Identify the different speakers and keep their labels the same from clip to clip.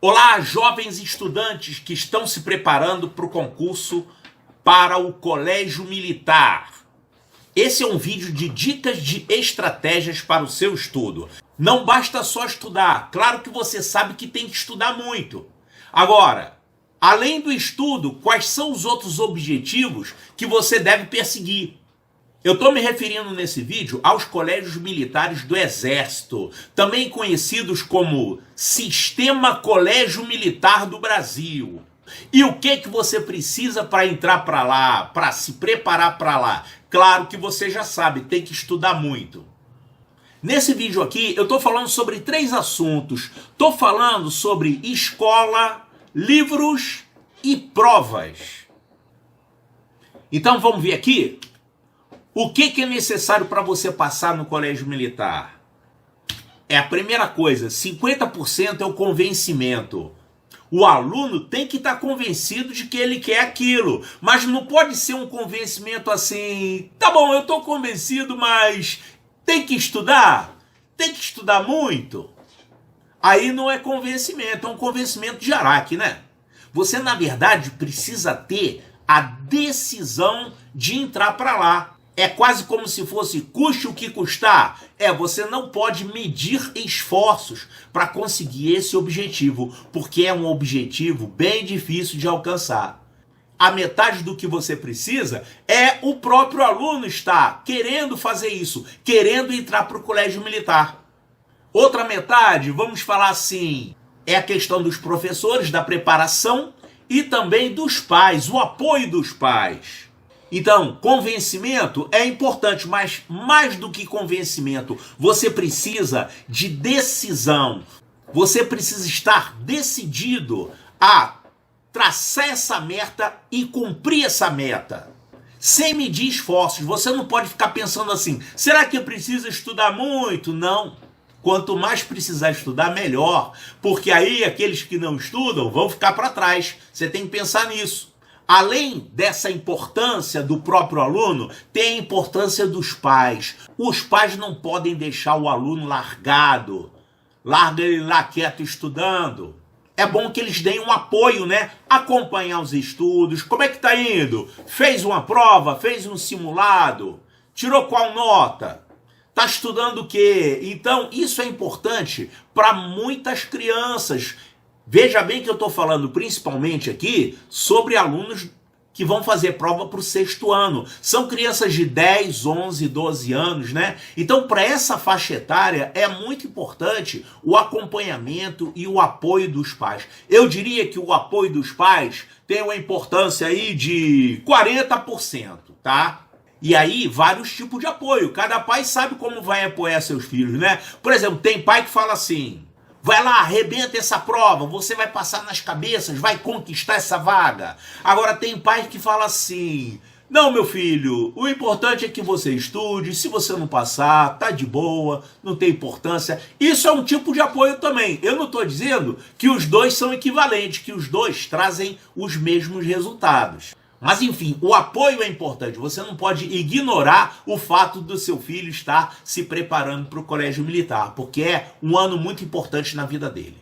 Speaker 1: Olá, jovens estudantes que estão se preparando para o concurso para o Colégio Militar. Esse é um vídeo de dicas de estratégias para o seu estudo. Não basta só estudar, claro que você sabe que tem que estudar muito. Agora, além do estudo, quais são os outros objetivos que você deve perseguir? Eu estou me referindo nesse vídeo aos colégios militares do Exército, também conhecidos como Sistema Colégio Militar do Brasil. E o que você precisa para entrar para lá, para se preparar para lá? Claro que você já sabe, tem que estudar muito. Nesse vídeo aqui eu estou falando sobre 3 assuntos. Estou falando sobre escola, livros e provas. Então vamos ver aqui? O que é necessário para você passar no colégio militar? É a primeira coisa, 50% é o convencimento. O aluno tem que estar convencido de que ele quer aquilo, mas não pode ser um convencimento assim, tá bom, eu estou convencido, mas tem que estudar muito. Aí não é convencimento, é um convencimento de Araque, né? Você, na verdade, precisa ter a decisão de entrar para lá. É quase como se fosse custe o que custar. Você não pode medir esforços para conseguir esse objetivo, porque é um objetivo bem difícil de alcançar. A metade do que você precisa é o próprio aluno estar querendo fazer isso, querendo entrar para o colégio militar. Outra metade, vamos falar assim, é a questão dos professores, da preparação e também dos pais, o apoio dos pais. Então, convencimento é importante, mas mais do que convencimento, você precisa de decisão. Você precisa estar decidido a traçar essa meta e cumprir essa meta. Sem medir esforços, você não pode ficar pensando assim, será que eu preciso estudar muito? Não. Quanto mais precisar estudar, melhor. Porque aí aqueles que não estudam vão ficar para trás. Você tem que pensar nisso. Além dessa importância do próprio aluno, tem a importância dos pais. Os pais não podem deixar o aluno largado. Larga ele lá quieto estudando. É bom que eles deem um apoio, né? Acompanhar os estudos. Como é que tá indo? Fez uma prova? Fez um simulado? Tirou qual nota? Tá estudando o quê? Então, isso é importante para muitas crianças. Veja bem que eu estou falando principalmente aqui sobre alunos que vão fazer prova para o 6º ano. São crianças de 10, 11, 12 anos, né? Então, para essa faixa etária, é muito importante o acompanhamento e o apoio dos pais. Eu diria que o apoio dos pais tem uma importância aí de 40%, tá? E aí, vários tipos de apoio. Cada pai sabe como vai apoiar seus filhos, né? Por exemplo, tem pai que fala assim, vai lá, arrebenta essa prova, você vai passar nas cabeças, vai conquistar essa vaga. Agora tem pai que fala assim, não, meu filho, o importante é que você estude, se você não passar, tá de boa, não tem importância. Isso é um tipo de apoio também. Eu não estou dizendo que os dois são equivalentes, que os dois trazem os mesmos resultados. Mas enfim, o apoio é importante, você não pode ignorar o fato do seu filho estar se preparando para o colégio militar, porque é um ano muito importante na vida dele.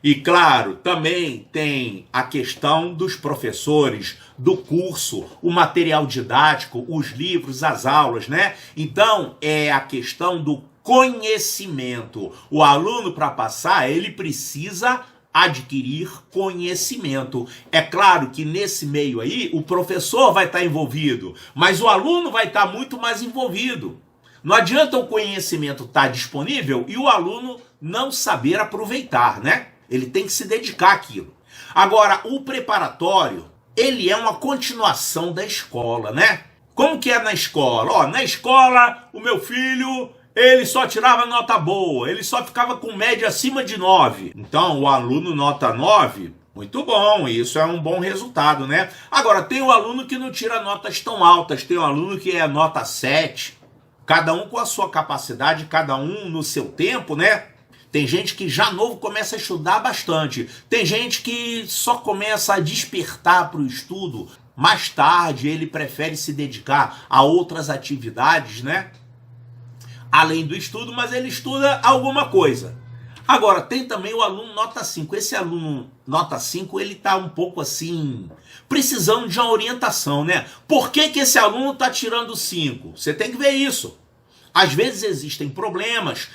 Speaker 1: E claro, também tem a questão dos professores, do curso, o material didático, os livros, as aulas, né? Então é a questão do conhecimento. O aluno, para passar, ele precisa adquirir conhecimento. É claro que nesse meio aí o professor vai estar envolvido, mas o aluno vai estar muito mais envolvido. Não adianta o conhecimento estar disponível e o aluno não saber aproveitar, né? Ele tem que se dedicar àquilo. Agora, o preparatório, ele é uma continuação da escola, né? Como que é na escola? Na escola, o meu filho, ele só tirava nota boa, ele só ficava com média acima de 9. Então, o aluno nota 9, muito bom, isso é um bom resultado, né? Agora, tem o aluno que não tira notas tão altas, tem o aluno que é nota 7, cada um com a sua capacidade, cada um no seu tempo, né? Tem gente que já novo começa a estudar bastante, tem gente que só começa a despertar para o estudo mais tarde, ele prefere se dedicar a outras atividades, né? Além do estudo, mas ele estuda alguma coisa. Agora, tem também o aluno nota 5. Esse aluno nota 5, ele está um pouco assim, precisando de uma orientação, né? Por que esse aluno está tirando 5? Você tem que ver isso. Às vezes existem problemas.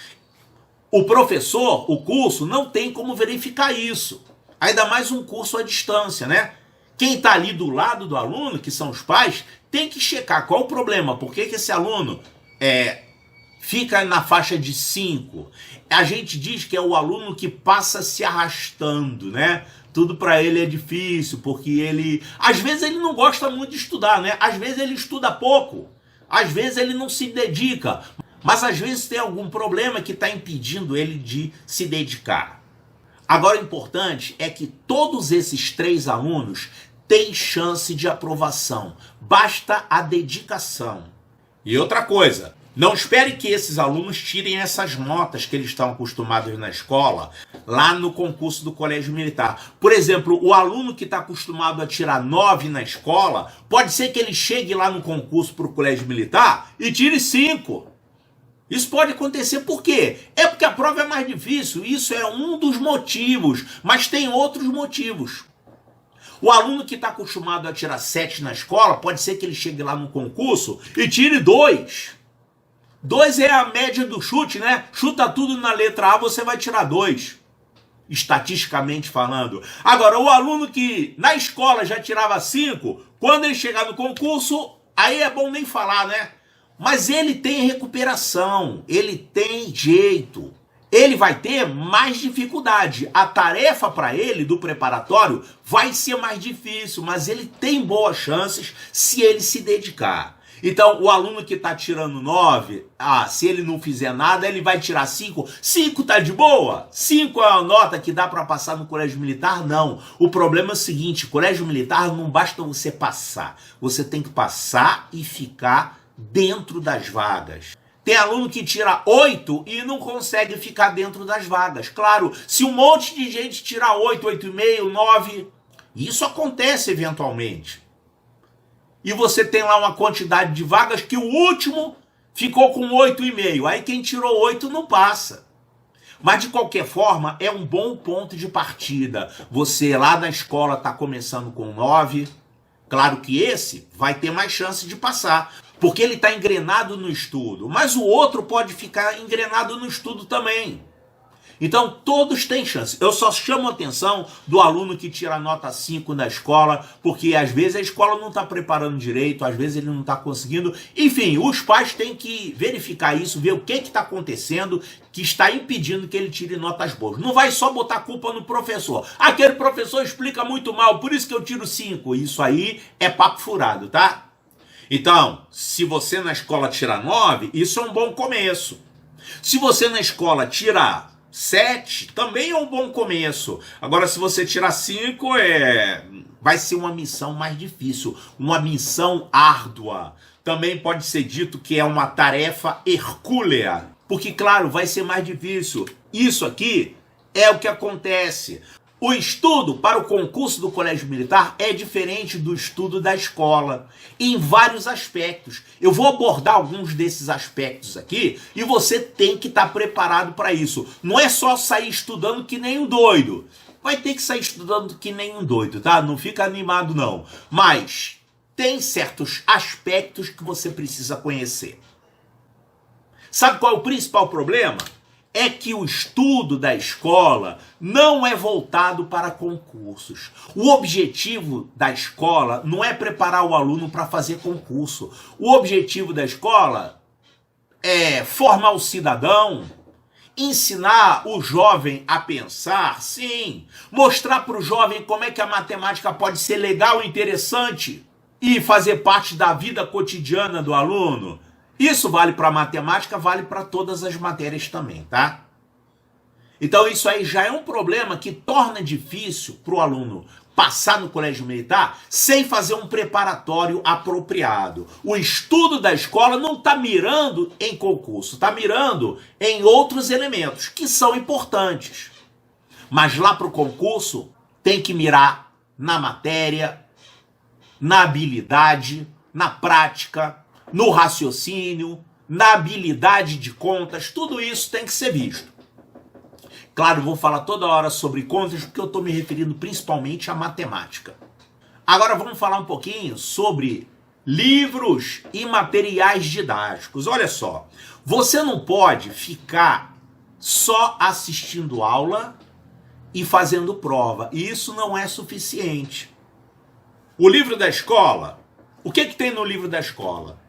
Speaker 1: O professor, o curso, não tem como verificar isso. Ainda mais um curso à distância, né? Quem está ali do lado do aluno, que são os pais, tem que checar qual o problema. Por que esse aluno fica na faixa de 5? A gente diz que é o aluno que passa se arrastando, né? Tudo para ele é difícil, porque ele... Às vezes ele não gosta muito de estudar, né? Às vezes ele estuda pouco. Às vezes ele não se dedica. Mas às vezes tem algum problema que está impedindo ele de se dedicar. Agora, o importante é que todos esses 3 alunos têm chance de aprovação. Basta a dedicação. E outra coisa, não espere que esses alunos tirem essas notas que eles estão acostumados na escola, lá no concurso do Colégio Militar. Por exemplo, o aluno que está acostumado a tirar 9 na escola, pode ser que ele chegue lá no concurso para o Colégio Militar e tire 5. Isso pode acontecer por quê? É porque a prova é mais difícil. Isso é um dos motivos, mas tem outros motivos. O aluno que está acostumado a tirar 7 na escola, pode ser que ele chegue lá no concurso e tire 2. 2 é a média do chute, né? Chuta tudo na letra A, você vai tirar 2. Estatisticamente falando. Agora, o aluno que na escola já tirava 5, quando ele chegar no concurso, aí é bom nem falar, né? Mas ele tem recuperação, ele tem jeito. Ele vai ter mais dificuldade. A tarefa para ele do preparatório vai ser mais difícil, mas ele tem boas chances se ele se dedicar. Então, o aluno que está tirando 9, se ele não fizer nada, ele vai tirar 5. 5 tá de boa? 5 é uma nota que dá para passar no Colégio Militar? Não. O problema é o seguinte, Colégio Militar não basta você passar. Você tem que passar e ficar dentro das vagas. Tem aluno que tira 8 e não consegue ficar dentro das vagas. Claro, se um monte de gente tirar 8, 8,5, 9, isso acontece eventualmente. E você tem lá uma quantidade de vagas que o último ficou com 8,5. Aí quem tirou 8 não passa. Mas de qualquer forma, é um bom ponto de partida. Você lá na escola está começando com 9. Claro que esse vai ter mais chance de passar, porque ele está engrenado no estudo. Mas o outro pode ficar engrenado no estudo também. Então, todos têm chance. Eu só chamo a atenção do aluno que tira nota 5 na escola, porque às vezes a escola não está preparando direito, às vezes ele não está conseguindo. Enfim, os pais têm que verificar isso, ver o que está acontecendo, que está impedindo que ele tire notas boas. Não vai só botar culpa no professor. Aquele professor explica muito mal, por isso que eu tiro 5. Isso aí é papo furado, tá? Então, se você na escola tira 9, isso é um bom começo. Se você na escola tira 7, também é um bom começo. Agora, se você tirar 5, vai ser uma missão mais difícil, uma missão árdua. Também pode ser dito que é uma tarefa hercúlea, porque, claro, vai ser mais difícil. Isso aqui é o que acontece. O estudo para o concurso do Colégio Militar é diferente do estudo da escola, em vários aspectos. Eu vou abordar alguns desses aspectos aqui e você tem que estar preparado para isso. Não é só sair estudando que nem um doido. Vai ter que sair estudando que nem um doido, tá? Não fica animado, não. Mas tem certos aspectos que você precisa conhecer. Sabe qual é o principal problema? É que o estudo da escola não é voltado para concursos. O objetivo da escola não é preparar o aluno para fazer concurso. O objetivo da escola é formar o cidadão, ensinar o jovem a pensar, sim, mostrar para o jovem como é que a matemática pode ser legal e interessante e fazer parte da vida cotidiana do aluno. Isso vale para matemática, vale para todas as matérias também, tá? Então isso aí já é um problema que torna difícil para o aluno passar no Colégio Militar sem fazer um preparatório apropriado. O estudo da escola não está mirando em concurso, está mirando em outros elementos que são importantes. Mas lá para o concurso tem que mirar na matéria, na habilidade, na prática, no raciocínio, na habilidade de contas, tudo isso tem que ser visto. Claro, vou falar toda hora sobre contas porque eu estou me referindo principalmente à matemática. Agora vamos falar um pouquinho sobre livros e materiais didáticos. Olha só, você não pode ficar só assistindo aula e fazendo prova. E isso não é suficiente. O livro da escola, o que tem no livro da escola?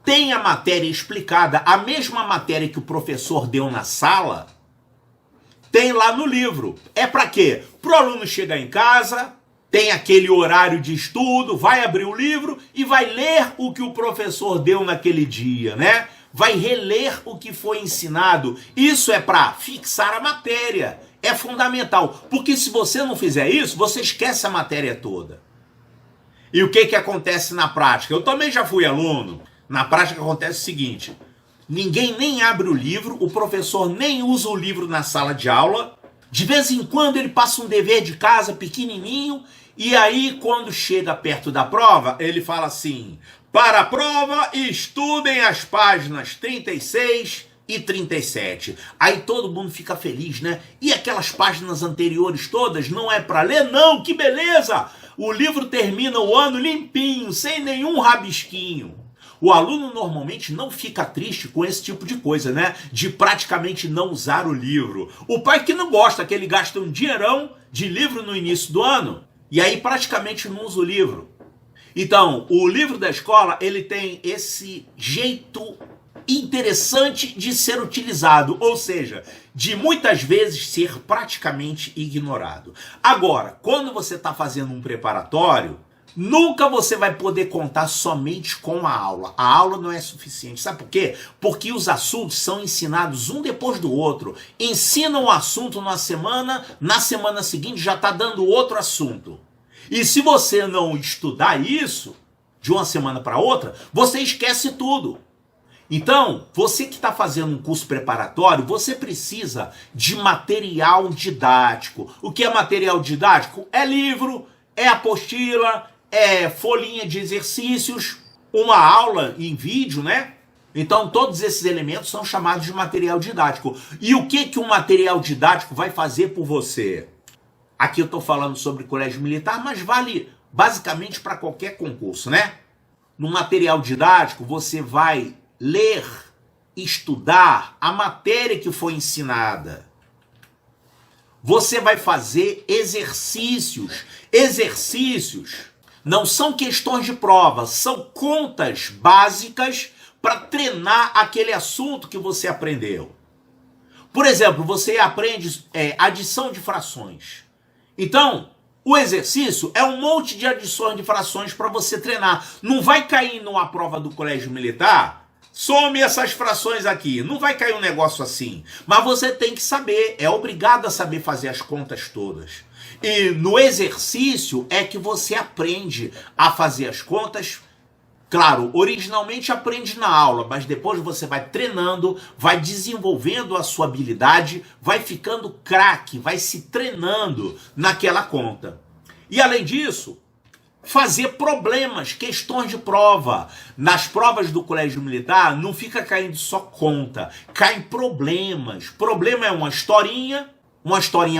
Speaker 1: Tem a matéria explicada, a mesma matéria que o professor deu na sala, tem lá no livro. É para quê? Para o aluno chegar em casa, tem aquele horário de estudo, vai abrir o livro e vai ler o que o professor deu naquele dia, né? Vai reler o que foi ensinado. Isso é para fixar a matéria. É fundamental, porque se você não fizer isso, você esquece a matéria toda. E o que acontece na prática? Eu também já fui aluno. Na prática acontece o seguinte: ninguém nem abre o livro, o professor nem usa o livro na sala de aula. De vez em quando ele passa um dever de casa pequenininho, e aí quando chega perto da prova, ele fala assim: para a prova, estudem as páginas 36 e 37. Aí todo mundo fica feliz, né? E aquelas páginas anteriores todas não é para ler? Não, que beleza! O livro termina o ano limpinho, sem nenhum rabisquinho. O aluno normalmente não fica triste com esse tipo de coisa, né? De praticamente não usar o livro. O pai que não gosta, que ele gasta um dinheirão de livro no início do ano, e aí praticamente não usa o livro. Então, o livro da escola, ele tem esse jeito interessante de ser utilizado, ou seja, de muitas vezes ser praticamente ignorado. Agora, quando você está fazendo um preparatório, nunca você vai poder contar somente com a aula. A aula não é suficiente. Sabe por quê? Porque os assuntos são ensinados um depois do outro. Ensina um assunto na semana seguinte já está dando outro assunto. E se você não estudar isso, de uma semana para outra, você esquece tudo. Então, você que está fazendo um curso preparatório, você precisa de material didático. O que é material didático? É livro, é apostila, é folhinha de exercícios, uma aula em vídeo, né? Então, todos esses elementos são chamados de material didático. E o que um material didático vai fazer por você? Aqui eu estou falando sobre colégio militar, mas vale basicamente para qualquer concurso, né? No material didático, você vai ler, estudar a matéria que foi ensinada. Você vai fazer exercícios. Exercícios não são questões de prova, são contas básicas para treinar aquele assunto que você aprendeu. Por exemplo, você aprende adição de frações. Então, o exercício é um monte de adições de frações para você treinar. Não vai cair numa prova do colégio militar, some essas frações aqui. Não vai cair um negócio assim. Mas você tem que saber, é obrigado a saber fazer as contas todas. E no exercício é que você aprende a fazer as contas. Claro, originalmente aprende na aula, mas depois você vai treinando, vai desenvolvendo a sua habilidade, vai ficando craque, vai se treinando naquela conta. E além disso, fazer problemas, questões de prova. Nas provas do colégio militar não fica caindo só conta, caem problemas. Problema é uma historinha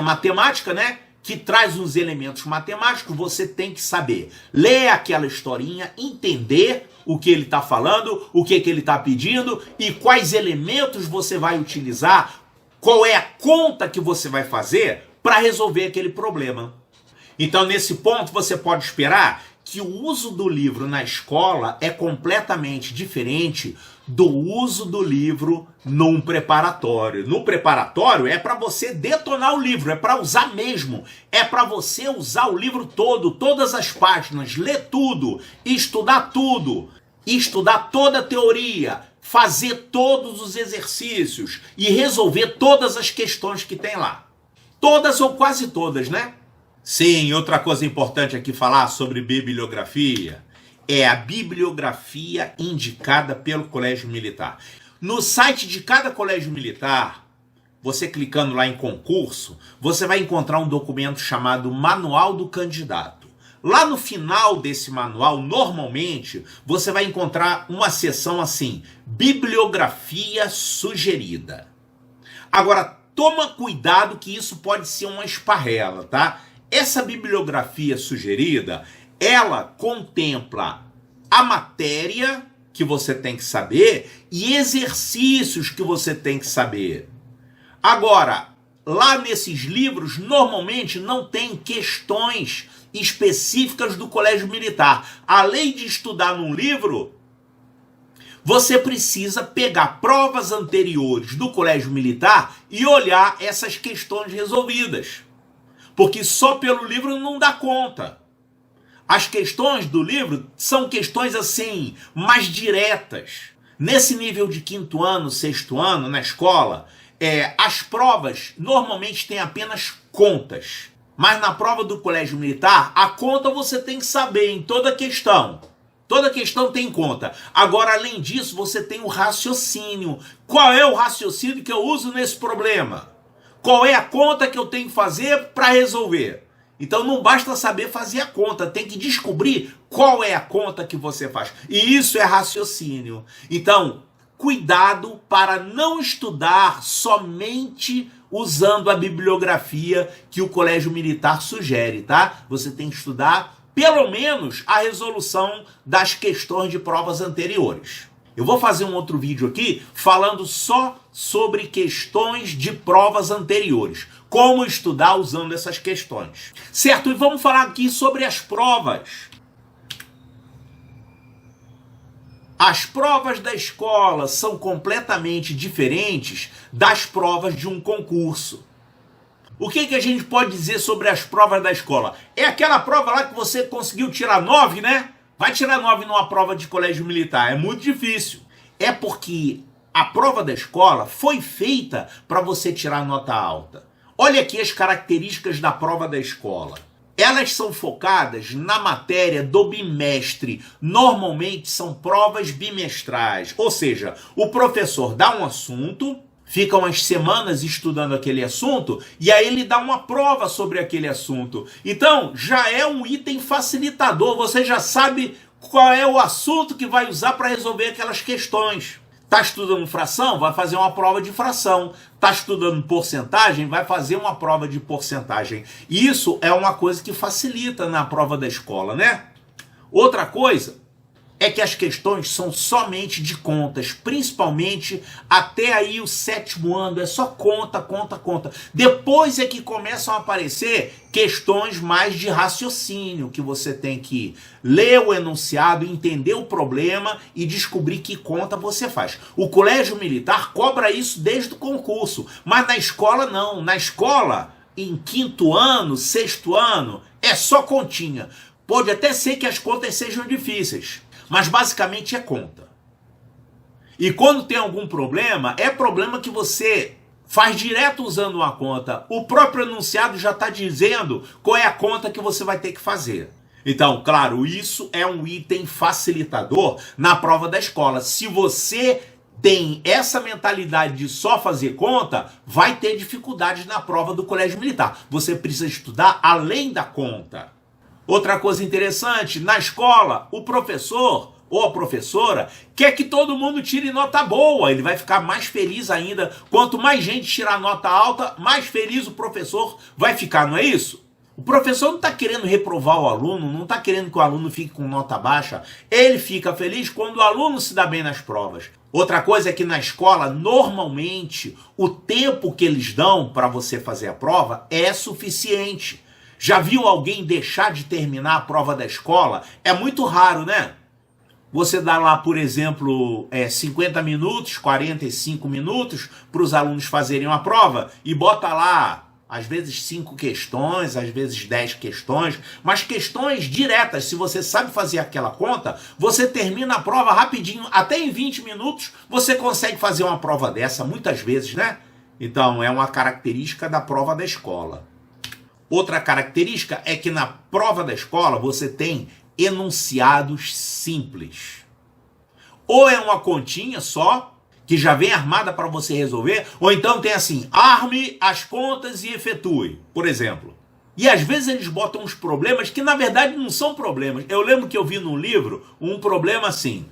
Speaker 1: matemática, né? Que traz uns elementos matemáticos, você tem que saber ler aquela historinha, entender o que ele está falando, o que ele está pedindo e quais elementos você vai utilizar, qual é a conta que você vai fazer para resolver aquele problema. Então, nesse ponto, você pode esperar que o uso do livro na escola é completamente diferente do uso do livro num preparatório. No preparatório é para você detonar o livro, é para usar mesmo, é para você usar o livro todo, todas as páginas, ler tudo, estudar toda a teoria, fazer todos os exercícios e resolver todas as questões que tem lá. Todas ou quase todas, né? Sim, outra coisa importante aqui falar sobre bibliografia é a bibliografia indicada pelo colégio militar. No site de cada colégio militar, você clicando lá em concurso, você vai encontrar um documento chamado Manual do Candidato. Lá no final desse manual, normalmente, você vai encontrar uma seção assim, Bibliografia Sugerida. Agora, toma cuidado que isso pode ser uma esparrela, tá? Essa bibliografia sugerida, ela contempla a matéria que você tem que saber e exercícios que você tem que saber. Agora, lá nesses livros, normalmente não tem questões específicas do colégio militar. Além de estudar num livro, você precisa pegar provas anteriores do colégio militar e olhar essas questões resolvidas. Porque só pelo livro não dá conta. As questões do livro são questões assim, mais diretas. Nesse nível de 5º ano, 6º ano, na escola, as provas normalmente têm apenas contas. Mas na prova do colégio militar, a conta você tem que saber em toda questão. Toda questão tem conta. Agora, além disso, você tem o raciocínio. Qual é o raciocínio que eu uso nesse problema? Qual é a conta que eu tenho que fazer para resolver? Então não basta saber fazer a conta, tem que descobrir qual é a conta que você faz. E isso é raciocínio. Então, cuidado para não estudar somente usando a bibliografia que o colégio militar sugere, tá? Você tem que estudar pelo menos a resolução das questões de provas anteriores. Eu vou fazer um outro vídeo aqui falando só sobre questões de provas anteriores. Como estudar usando essas questões. Certo? E vamos falar aqui sobre as provas. As provas da escola são completamente diferentes das provas de um concurso. O que a gente pode dizer sobre as provas da escola? É aquela prova lá que você conseguiu tirar 9, né? Vai tirar 9 numa prova de colégio militar. É muito difícil. É porque a prova da escola foi feita para você tirar nota alta. Olha aqui as características da prova da escola. Elas são focadas na matéria do bimestre. Normalmente são provas bimestrais. Ou seja, o professor dá um assunto, fica umas semanas estudando aquele assunto e aí ele dá uma prova sobre aquele assunto. Então, já é um item facilitador. Você já sabe qual é o assunto que vai usar para resolver aquelas questões. Está estudando fração? Vai fazer uma prova de fração. Está estudando porcentagem? Vai fazer uma prova de porcentagem. Isso é uma coisa que facilita na prova da escola, né? Outra coisa é que as questões são somente de contas, principalmente até aí o 7º ano, é só conta, conta, conta. Depois é que começam a aparecer questões mais de raciocínio, que você tem que ler o enunciado, entender o problema e descobrir que conta você faz. O colégio militar cobra isso desde o concurso, mas na escola não. Na escola, em 5º ano, 6º ano, é só continha. Pode até ser que as contas sejam difíceis, mas basicamente é conta. E quando tem algum problema, é problema que você faz direto usando uma conta. O próprio enunciado já está dizendo qual é a conta que você vai ter que fazer. Então, claro, isso é um item facilitador na prova da escola. Se você tem essa mentalidade de só fazer conta, vai ter dificuldades na prova do colégio militar. Você precisa estudar além da conta. Outra coisa interessante, na escola, o professor ou a professora quer que todo mundo tire nota boa. Ele vai ficar mais feliz ainda. Quanto mais gente tirar nota alta, mais feliz o professor vai ficar, não é isso? O professor não está querendo reprovar o aluno, não está querendo que o aluno fique com nota baixa. Ele fica feliz quando o aluno se dá bem nas provas. Outra coisa é que na escola, normalmente, o tempo que eles dão para você fazer a prova é suficiente. Já viu alguém deixar de terminar a prova da escola? É muito raro, né? Você dá lá, por exemplo, 50 minutos, 45 minutos para os alunos fazerem uma prova e bota lá, às vezes 5 questões, às vezes 10 questões, mas questões diretas. Se você sabe fazer aquela conta, você termina a prova rapidinho. Até em 20 minutos você consegue fazer uma prova dessa, muitas vezes, né? Então, é uma característica da prova da escola. Outra característica é que na prova da escola você tem enunciados simples. Ou é uma continha só, que já vem armada para você resolver, ou então tem assim, arme as contas e efetue, por exemplo. E às vezes eles botam uns problemas que na verdade não são problemas. Eu lembro que eu vi num livro um problema assim.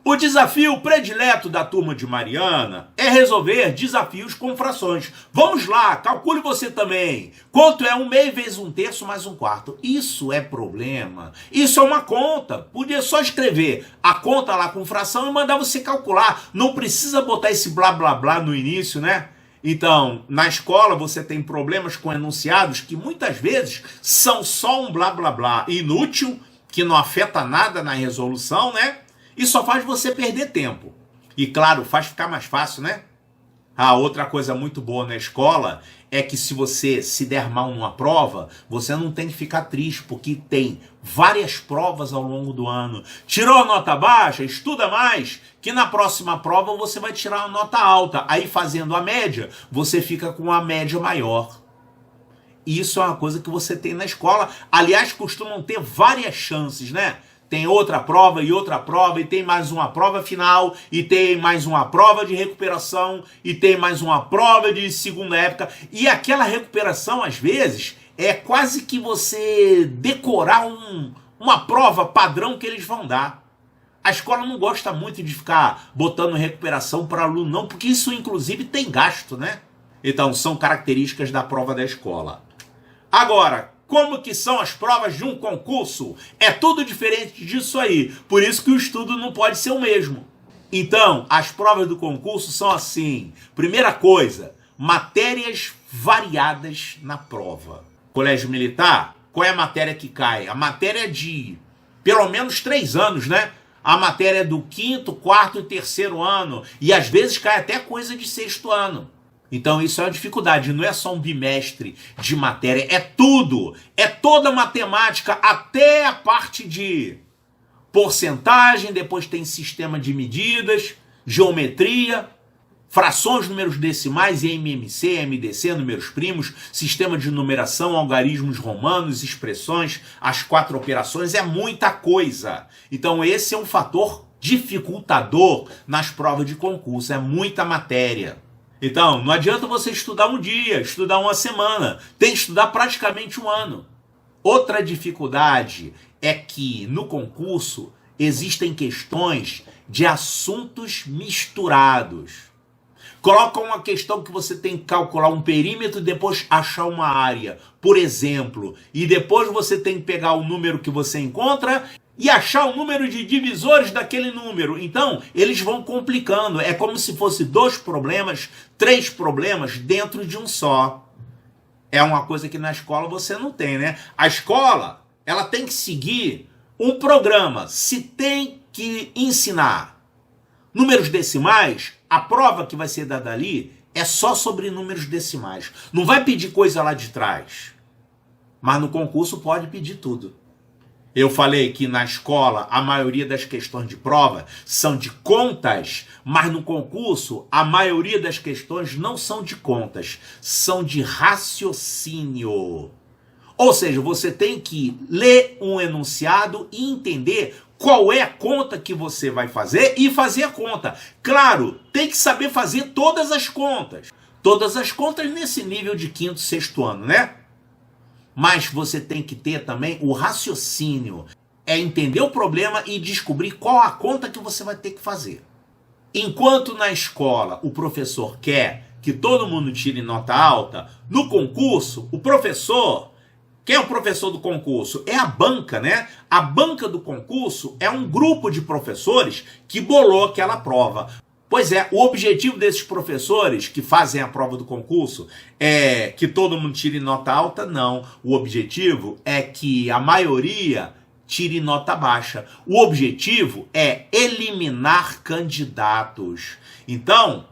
Speaker 1: O desafio predileto da turma de Mariana é resolver desafios com frações. Vamos lá, calcule você também. Quanto é 1/2 vezes 1/3 mais 1/4? Isso é problema. Isso é uma conta. Podia só escrever a conta lá com fração e mandar você calcular. Não precisa botar esse blá blá blá no início, né? Então, na escola você tem problemas com enunciados que muitas vezes são só um blá blá blá inútil, que não afeta nada na resolução, né? E só faz você perder tempo. E claro, faz ficar mais fácil, né? A outra coisa muito boa na escola é que se você se der mal numa prova, você não tem que ficar triste, porque tem várias provas ao longo do ano. Tirou a nota baixa? Estuda mais, que na próxima prova você vai tirar uma nota alta. Aí fazendo a média, você fica com uma média maior. Isso é uma coisa que você tem na escola. Aliás, costumam ter várias chances, né? Tem outra prova, e tem mais uma prova final, e tem mais uma prova de recuperação, e tem mais uma prova de segunda época. E aquela recuperação, às vezes, é quase que você decorar uma prova padrão que eles vão dar. A escola não gosta muito de ficar botando recuperação para aluno, não, porque isso, inclusive, tem gasto, né? Então, são características da prova da escola. Agora, como que são as provas de um concurso? É tudo diferente disso aí. Por isso que o estudo não pode ser o mesmo. Então, as provas do concurso são assim. Primeira coisa, matérias variadas na prova. Colégio Militar, qual é a matéria que cai? A matéria de pelo menos 3 anos, né? A matéria do 5º, 4º e 3º ano. E às vezes cai até coisa de 6º ano. Então isso é uma dificuldade, não é só um bimestre de matéria, é tudo, é toda a matemática, até a parte de porcentagem, depois tem sistema de medidas, geometria, frações, números decimais, MMC, MDC, números primos, sistema de numeração, algarismos romanos, expressões, as 4 operações, é muita coisa. Então esse é um fator dificultador nas provas de concurso, é muita matéria. Então, não adianta você estudar um dia, estudar uma semana. Tem que estudar praticamente um ano. Outra dificuldade é que no concurso existem questões de assuntos misturados. Coloca uma questão que você tem que calcular um perímetro e depois achar uma área, por exemplo. E depois você tem que pegar o número que você encontra e achar o número de divisores daquele número. Então, eles vão complicando. É como se fosse 2 problemas, 3 problemas dentro de um só. É uma coisa que na escola você não tem, né? A escola, ela tem que seguir um programa. Se tem que ensinar números decimais, a prova que vai ser dada ali é só sobre números decimais. Não vai pedir coisa lá de trás. Mas no concurso pode pedir tudo. Eu falei que na escola a maioria das questões de prova são de contas, mas no concurso a maioria das questões não são de contas, são de raciocínio. Ou seja, você tem que ler um enunciado e entender qual é a conta que você vai fazer e fazer a conta. Claro, tem que saber fazer todas as contas. Todas as contas nesse nível de 5º, 6º ano, né? Mas você tem que ter também o raciocínio. É entender o problema e descobrir qual a conta que você vai ter que fazer. Enquanto na escola o professor quer que todo mundo tire nota alta, no concurso, o professor... Quem é o professor do concurso? É a banca, né? A banca do concurso é um grupo de professores que bolou aquela prova. Pois é, o objetivo desses professores que fazem a prova do concurso é que todo mundo tire nota alta? Não. O objetivo é que a maioria tire nota baixa. O objetivo é eliminar candidatos. Então,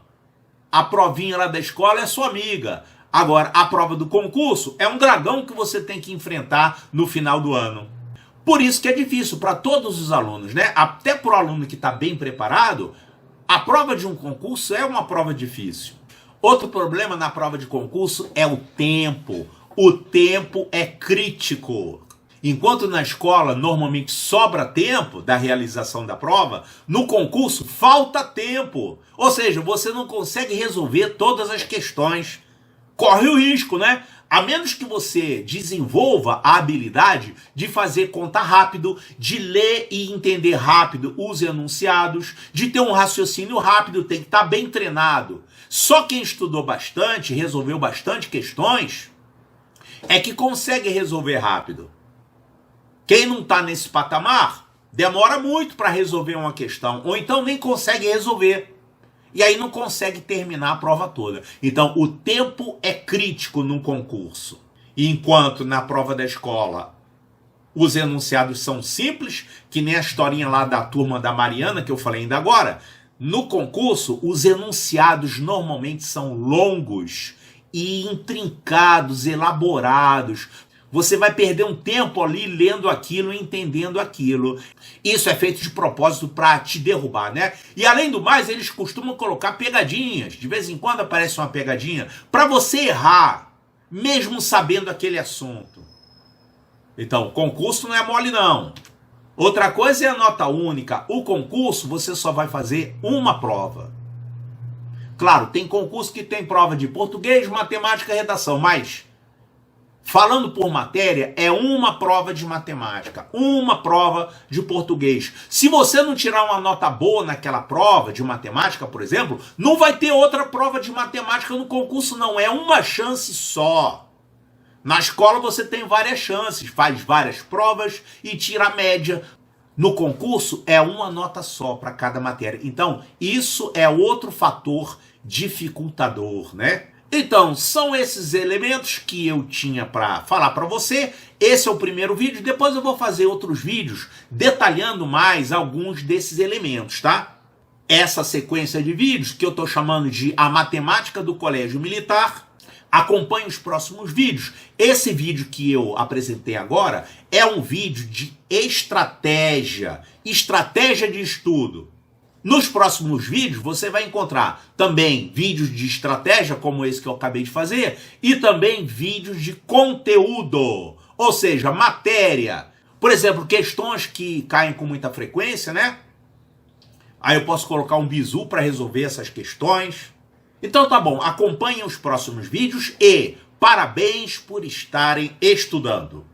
Speaker 1: a provinha lá da escola é sua amiga. Agora, a prova do concurso é um dragão que você tem que enfrentar no final do ano. Por isso que é difícil para todos os alunos, né? Até para o aluno que está bem preparado, a prova de um concurso é uma prova difícil. Outro problema na prova de concurso é o tempo. O tempo é crítico. Enquanto na escola normalmente sobra tempo da realização da prova, no concurso falta tempo. Ou seja, você não consegue resolver todas as questões corre o risco, né? A menos que você desenvolva a habilidade de fazer conta rápido, de ler e entender rápido os enunciados, de ter um raciocínio rápido, tem que estar bem treinado. Só quem estudou bastante, resolveu bastante questões, é que consegue resolver rápido. Quem não está nesse patamar, demora muito para resolver uma questão, ou então nem consegue resolver. E aí não consegue terminar a prova toda. Então, o tempo é crítico no concurso. E enquanto na prova da escola os enunciados são simples, que nem a historinha lá da turma da Mariana, que eu falei ainda agora, no concurso os enunciados normalmente são longos e intrincados, elaborados. Você vai perder um tempo ali lendo aquilo, entendendo aquilo. Isso é feito de propósito para te derrubar, né? E além do mais, eles costumam colocar pegadinhas. De vez em quando aparece uma pegadinha para você errar, mesmo sabendo aquele assunto. Então, o concurso não é mole não. Outra coisa é a nota única. O concurso você só vai fazer uma prova. Claro, tem concurso que tem prova de português, matemática e redação, mas falando por matéria, é uma prova de matemática, uma prova de português. Se você não tirar uma nota boa naquela prova de matemática, por exemplo, não vai ter outra prova de matemática no concurso, não. É uma chance só. Na escola você tem várias chances, faz várias provas e tira a média. No concurso é uma nota só para cada matéria. Então, isso é outro fator dificultador, né? Então, são esses elementos que eu tinha para falar para você. Esse é o primeiro vídeo. Depois eu vou fazer outros vídeos detalhando mais alguns desses elementos, tá? Essa sequência de vídeos que eu estou chamando de A Matemática do Colégio Militar. Acompanhe os próximos vídeos. Esse vídeo que eu apresentei agora é um vídeo de estratégia de estudo. Nos próximos vídeos você vai encontrar também vídeos de estratégia, como esse que eu acabei de fazer, e também vídeos de conteúdo, ou seja, matéria. Por exemplo, questões que caem com muita frequência, né? Aí eu posso colocar um bizu para resolver essas questões. Então tá bom, acompanhem os próximos vídeos e parabéns por estarem estudando.